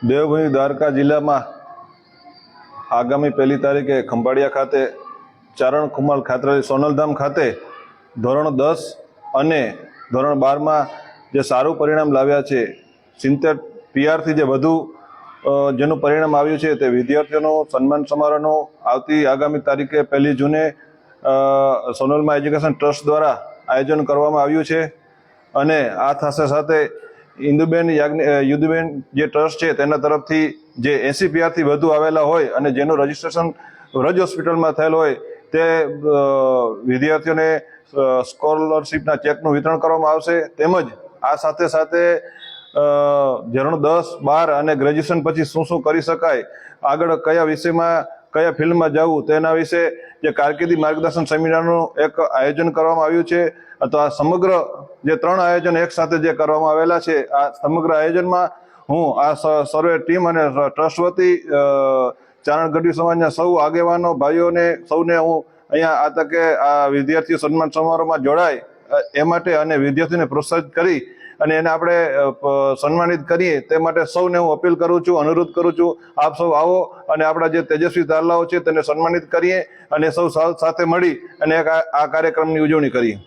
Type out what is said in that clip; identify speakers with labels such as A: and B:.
A: દેવભૂમિ દ્વારકા જિલ્લામાં આગામી 1 તારીખે ખંભાળિયા ખાતે ચારણ કુમાર ખાતરાલી સોનલધામ ખાતે ધોરણ 10 અને ધોરણ 12માં જે સારું પરિણામ લાવ્યા છે 70 PR થી જે વધુ જેનું પરિણામ આવ્યું છે તે વિદ્યાર્થીઓનો સન્માન સમારોહનો આવતી આગામી તારીખે 1 જૂને સોનલમાં એજ્યુકેશન ટ્રસ્ટ દ્વારા આયોજન કરવામાં આવ્યું છે અને આ સાથે ઇન્દુબેન યુદુબેન જે ટ્રસ્ટ છે તેના તરફથી જે 80 PR થી વધુ આવેલા હોય અને જેનું રજીસ્ટ્રેશન રજ હોસ્પિટલમાં થયેલ હોય તે વિદ્યાર્થીઓને સ્કોલરશીપના ચેકનું વિતરણ કરવામાં આવશે। તેમજ આ સાથે ધોરણ 10, 12 અને ગ્રેજ્યુએશન પછી શું કરી શકાય, આગળ કયા વિષયમાં કયા ફિલ્ડમાં જવું તેના વિશે જે કારકિર્દી માર્ગદર્શન સેમિનારનું એક આયોજન કરવામાં આવ્યું છે। તો આ સમગ્ર જે 3 આયોજન એક સાથે જે કરવામાં આવેલા છે, આ સમગ્ર આયોજનમાં હું આ સર્વે ટીમ અને ટ્રસ્ટ વતી ચારણ ગઢવી સમાજના સૌ આગેવાનો ભાઈઓને સૌને હું અહીંયા આ તકે આ વિદ્યાર્થીઓ સન્માન સમારોહમાં જોડાય એ માટે અને વિદ્યાર્થીઓને પ્રોત્સાહિત કરી અને એને આપણે સન્માનિત કરીએ તે માટે સૌને હું અપીલ કરું છું, અનુરોધ કરું છું, આપ સૌ આવો અને આપણા જે તેજસ્વી તારલાઓ છે તેને સન્માનિત કરીએ અને સૌ સાથે મળી અને આ કાર્યક્રમની ઉજવણી કરીએ।